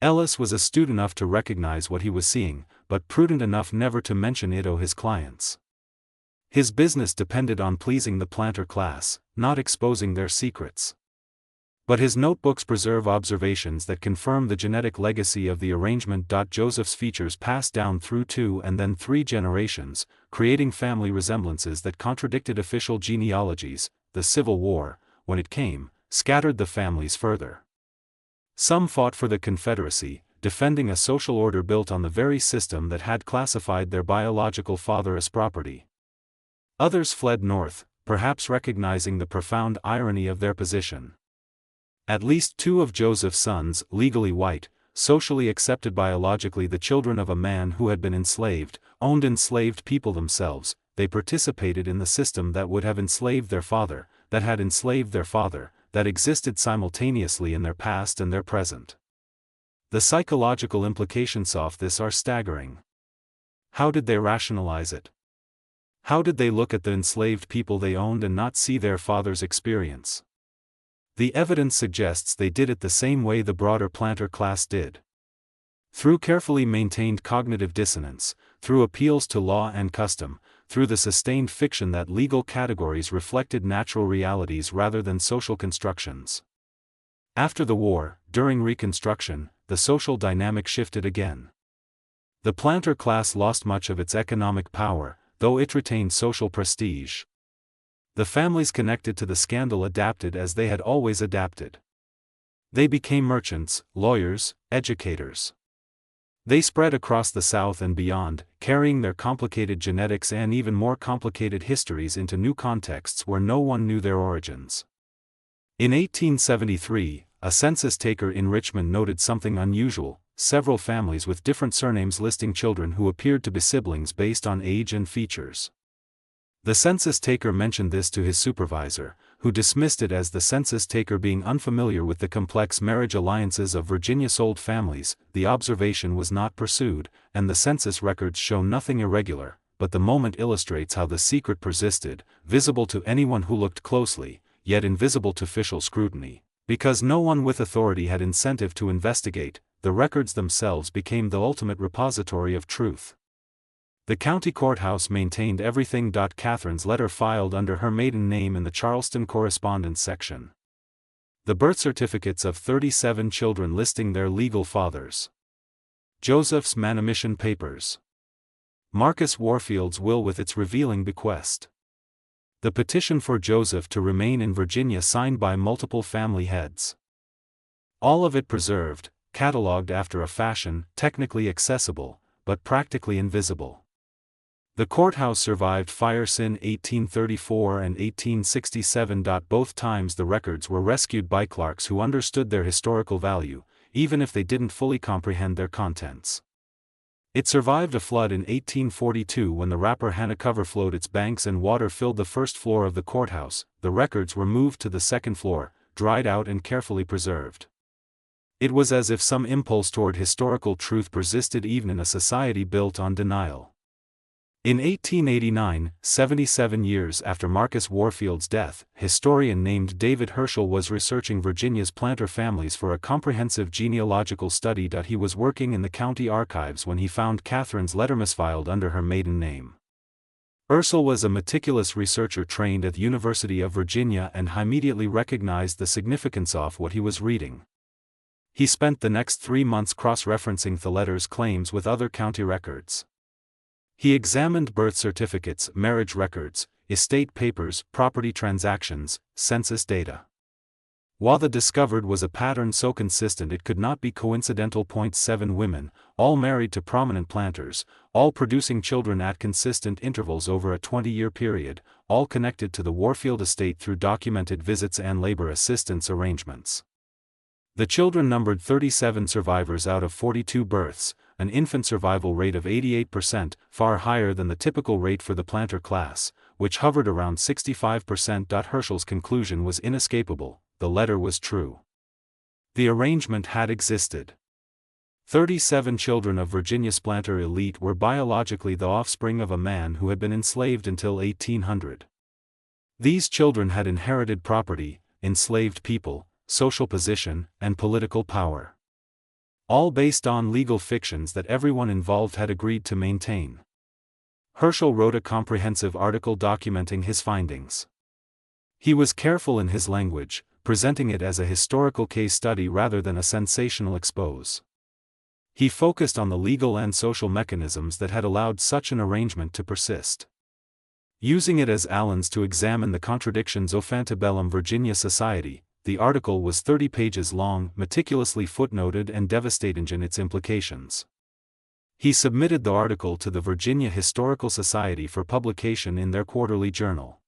Ellis was astute enough to recognize what he was seeing, but prudent enough never to mention it to his clients. His business depended on pleasing the planter class, not exposing their secrets. But his notebooks preserve observations that confirm the genetic legacy of the arrangement. Joseph's features passed down through 2 and then 3 generations, creating family resemblances that contradicted official genealogies. The Civil War, when it came, scattered the families further. Some fought for the Confederacy, defending a social order built on the very system that had classified their biological father as property. Others fled north, perhaps recognizing the profound irony of their position. At least 2 of Joseph's sons, legally white, socially accepted biologically the children of a man who had been enslaved, owned enslaved people themselves. They participated in the system that would have enslaved their father, that had enslaved their father, that existed simultaneously in their past and their present. The psychological implications of this are staggering. How did they rationalize it? How did they look at the enslaved people they owned and not see their father's experience? The evidence suggests they did it the same way the broader planter class did. Through carefully maintained cognitive dissonance, through appeals to law and custom, through the sustained fiction that legal categories reflected natural realities rather than social constructions. After the war, during Reconstruction, the social dynamic shifted again. The planter class lost much of its economic power, though it retained social prestige. The families connected to the scandal adapted as they had always adapted. They became merchants, lawyers, educators. They spread across the South and beyond, carrying their complicated genetics and even more complicated histories into new contexts where no one knew their origins. In 1873, a census taker in Richmond noted something unusual: several families with different surnames listing children who appeared to be siblings based on age and features. The census taker mentioned this to his supervisor, who dismissed it as the census taker being unfamiliar with the complex marriage alliances of Virginia-sold families. The observation was not pursued, and the census records show nothing irregular, but the moment illustrates how the secret persisted, visible to anyone who looked closely, yet invisible to official scrutiny. Because no one with authority had incentive to investigate, the records themselves became the ultimate repository of truth. The county courthouse maintained everything. Catherine's letter filed under her maiden name in the Charleston correspondence section. The birth certificates of 37 children listing their legal fathers. Joseph's manumission papers. Marcus Warfield's will with its revealing bequest. The petition for Joseph to remain in Virginia signed by multiple family heads. All of it preserved, catalogued after a fashion, technically accessible, but practically invisible. The courthouse survived fires in 1834 and 1867. Both times the records were rescued by clerks who understood their historical value, even if they didn't fully comprehend their contents. It survived a flood in 1842 when the Rappahannock overflowed its banks and water filled the first floor of the courthouse. The records were moved to the second floor, dried out and carefully preserved. It was as if some impulse toward historical truth persisted even in a society built on denial. In 1889, 77 years after Marcus Warfield's death, a historian named David Herschel was researching Virginia's planter families for a comprehensive genealogical study. He was working in the county archives when he found Catherine's letter misfiled under her maiden name. Herschel was a meticulous researcher trained at the University of Virginia and immediately recognized the significance of what he was reading. He spent the next 3 months cross-referencing the letter's claims with other county records. He examined birth certificates, marriage records, estate papers, property transactions, census data. While the discovered was a pattern so consistent it could not be coincidental. 7 women, all married to prominent planters, all producing children at consistent intervals over a 20-year period, all connected to the Warfield estate through documented visits and labor assistance arrangements. The children numbered 37 survivors out of 42 births, an infant survival rate of 88%, far higher than the typical rate for the planter class, which hovered around 65%. Herschel's conclusion was inescapable: the letter was true. The arrangement had existed. 37 children of Virginia's planter elite were biologically the offspring of a man who had been enslaved until 1800. These children had inherited property, enslaved people, social position, and political power. All based on legal fictions that everyone involved had agreed to maintain. Herschel wrote a comprehensive article documenting his findings. He was careful in his language, presenting it as a historical case study rather than a sensational expose. He focused on the legal and social mechanisms that had allowed such an arrangement to persist. Using it as Allen's to examine the contradictions of antebellum Virginia society, the article was 30 pages long, meticulously footnoted and devastating in its implications. He submitted the article to the Virginia Historical Society for publication in their quarterly journal.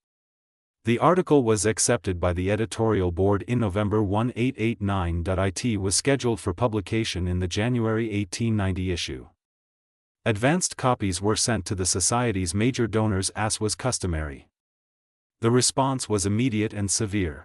The article was accepted by the editorial board in November 1889. It was scheduled for publication in the January 1890 issue. Advanced copies were sent to the Society's major donors as was customary. The response was immediate and severe.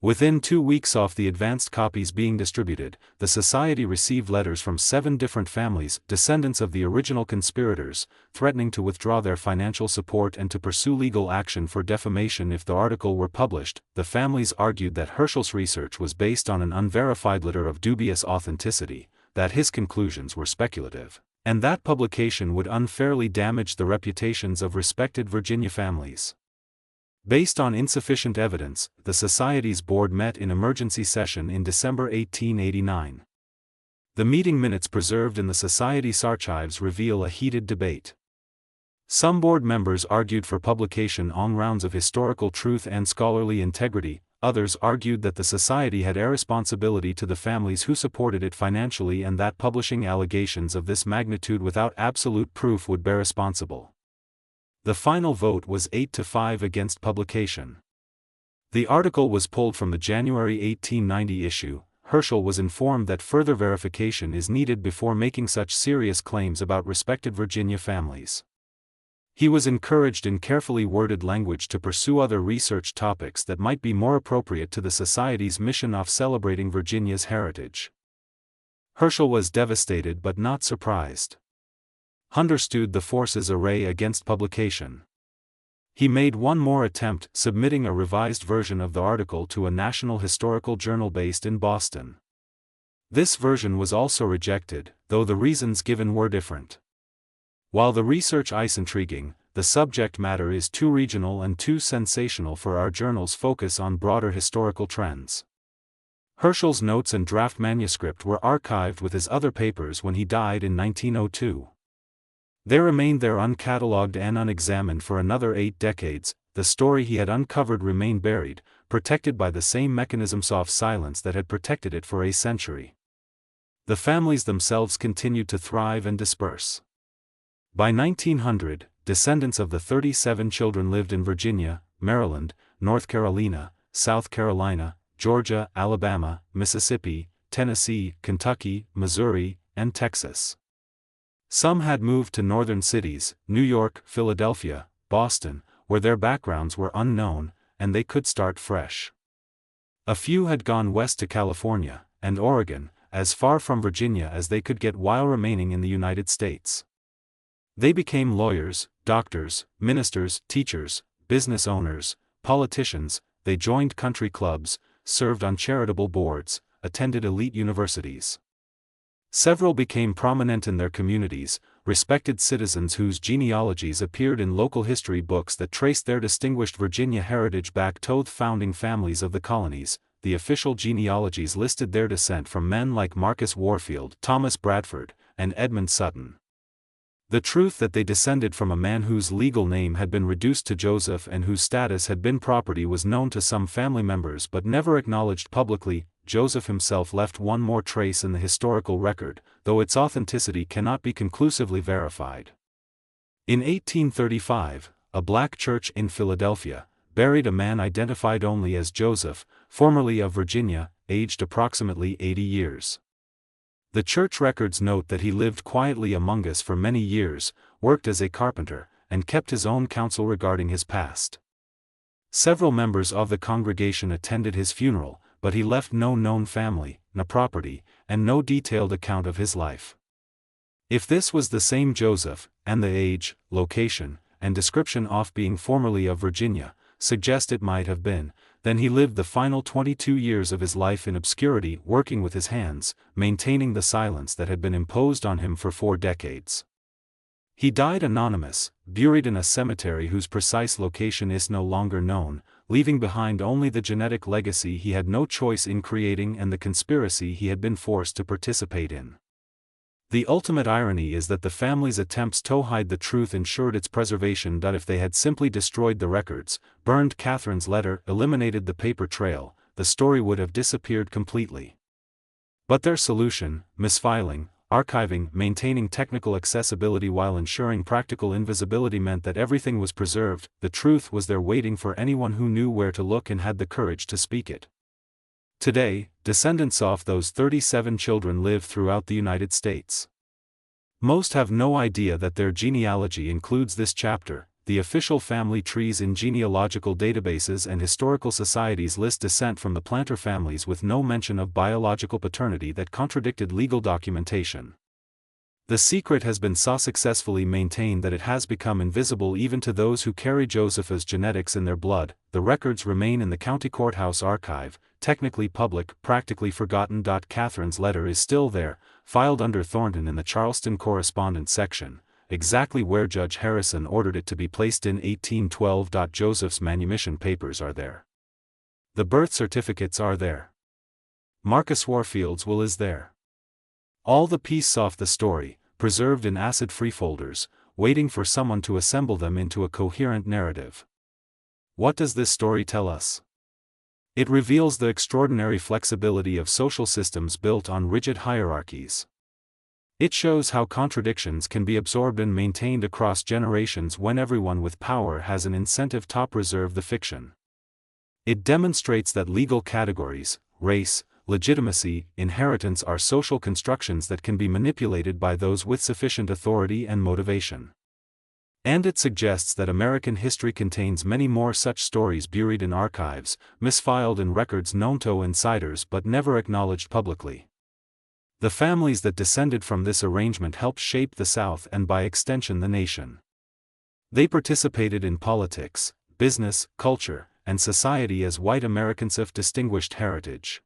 Within 2 weeks of the advanced copies being distributed, the Society received letters from 7 different families, descendants of the original conspirators, threatening to withdraw their financial support and to pursue legal action for defamation if the article were published. The families argued that Herschel's research was based on an unverified letter of dubious authenticity, that his conclusions were speculative, and that publication would unfairly damage the reputations of respected Virginia families. Based on insufficient evidence, the Society's board met in emergency session in December 1889. The meeting minutes preserved in the Society's archives reveal a heated debate. Some board members argued for publication on grounds of historical truth and scholarly integrity, others argued that the Society had a responsibility to the families who supported it financially and that publishing allegations of this magnitude without absolute proof would be responsible. The final vote was 8-5 against publication. The article was pulled from the January 1890 issue. Herschel was informed that further verification is needed before making such serious claims about respected Virginia families. He was encouraged in carefully worded language to pursue other research topics that might be more appropriate to the Society's mission of celebrating Virginia's heritage. Herschel was devastated but not surprised. Understood the forces array against publication. He made one more attempt, submitting a revised version of the article to a national historical journal based in Boston. This version was also rejected, though the reasons given were different. While the research is intriguing, the subject matter is too regional and too sensational for our journal's focus on broader historical trends. Herschel's notes and draft manuscript were archived with his other papers when he died in 1902. They remained there uncatalogued and unexamined for another 8 decades. The story he had uncovered remained buried, protected by the same mechanisms of silence that had protected it for a century. The families themselves continued to thrive and disperse. By 1900, descendants of the 37 children lived in Virginia, Maryland, North Carolina, South Carolina, Georgia, Alabama, Mississippi, Tennessee, Kentucky, Missouri, and Texas. Some had moved to northern cities, New York, Philadelphia, Boston, where their backgrounds were unknown, and they could start fresh. A few had gone west to California and Oregon, as far from Virginia as they could get while remaining in the United States. They became lawyers, doctors, ministers, teachers, business owners, politicians. They joined country clubs, served on charitable boards, attended elite universities. Several became prominent in their communities, respected citizens whose genealogies appeared in local history books that traced their distinguished Virginia heritage back to the founding families of the colonies. The official genealogies listed their descent from men like Marcus Warfield, Thomas Bradford, and Edmund Sutton. The truth that they descended from a man whose legal name had been reduced to Joseph and whose status had been property was known to some family members but never acknowledged publicly. Joseph himself left one more trace in the historical record, though its authenticity cannot be conclusively verified. In 1835, a black church in Philadelphia buried a man identified only as Joseph, formerly of Virginia, aged approximately 80 years. The church records note that he lived quietly among us for many years, worked as a carpenter, and kept his own counsel regarding his past. Several members of the congregation attended his funeral, but he left no known family, no property, and no detailed account of his life. If this was the same Joseph, and the age, location, and description of being formerly of Virginia suggest it might have been, then he lived the final 22 years of his life in obscurity, working with his hands, maintaining the silence that had been imposed on him for 4 decades. He died anonymous, buried in a cemetery whose precise location is no longer known, leaving behind only the genetic legacy he had no choice in creating and the conspiracy he had been forced to participate in. The ultimate irony is that the family's attempts to hide the truth ensured its preservation. If they had simply destroyed the records, burned Catherine's letter, eliminated the paper trail, the story would have disappeared completely. But their solution, misfiling, archiving, maintaining technical accessibility while ensuring practical invisibility meant that everything was preserved. The truth was there waiting for anyone who knew where to look and had the courage to speak it. Today, descendants of those 37 children live throughout the United States. Most have no idea that their genealogy includes this chapter. The official family trees in genealogical databases and historical societies list descent from the planter families with no mention of biological paternity that contradicted legal documentation. The secret has been so successfully maintained that it has become invisible even to those who carry Joseph's genetics in their blood. The records remain in the county courthouse archive, technically public, practically forgotten. Catherine's letter is still there, filed under Thornton in the Charleston correspondence section, exactly where Judge Harrison ordered it to be placed in 1812. Joseph's manumission papers are there. The birth certificates are there. Marcus Warfield's will is there. All the pieces of the story, preserved in acid-free folders, waiting for someone to assemble them into a coherent narrative. What does this story tell us? It reveals the extraordinary flexibility of social systems built on rigid hierarchies. It shows how contradictions can be absorbed and maintained across generations when everyone with power has an incentive to preserve the fiction. It demonstrates that legal categories, race, legitimacy, inheritance are social constructions that can be manipulated by those with sufficient authority and motivation. And it suggests that American history contains many more such stories buried in archives, misfiled in records known to insiders but never acknowledged publicly. The families that descended from this arrangement helped shape the South and by extension the nation. They participated in politics, business, culture, and society as white Americans of distinguished heritage.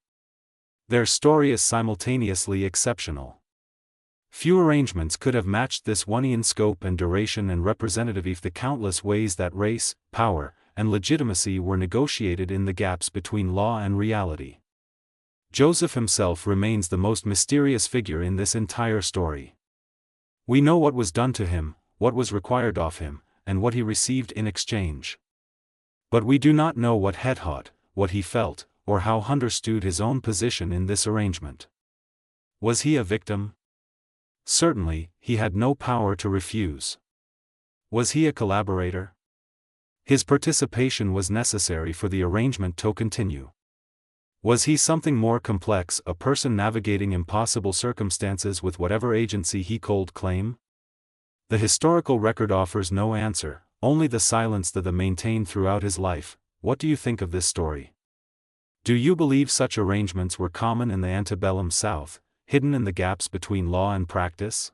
Their story is simultaneously exceptional. Few arrangements could have matched this one in scope and duration and representative of the countless ways that race, power, and legitimacy were negotiated in the gaps between law and reality. Joseph himself remains the most mysterious figure in this entire story. We know what was done to him, what was required of him, and what he received in exchange. But we do not know what he thought, what he felt, or how he understood his own position in this arrangement. Was he a victim? Certainly, he had no power to refuse. Was he a collaborator? His participation was necessary for the arrangement to continue. Was he something more complex, a person navigating impossible circumstances with whatever agency he could claim? The historical record offers no answer, only the silence that he maintained throughout his life. What do you think of this story? Do you believe such arrangements were common in the antebellum South, hidden in the gaps between law and practice?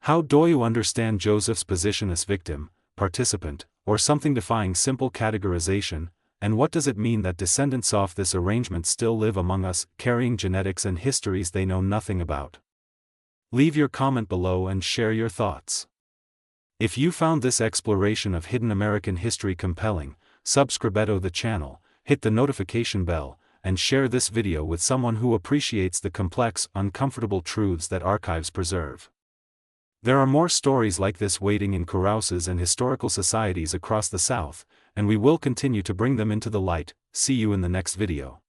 How do you understand Joseph's position as victim, participant, or something defying simple categorization, and what does it mean that descendants of this arrangement still live among us, carrying genetics and histories they know nothing about? Leave your comment below and share your thoughts. If you found this exploration of hidden American history compelling, subscribe to the channel, hit the notification bell, and share this video with someone who appreciates the complex, uncomfortable truths that archives preserve. There are more stories like this waiting in carouses and historical societies across the South, and we will continue to bring them into the light. See you in the next video.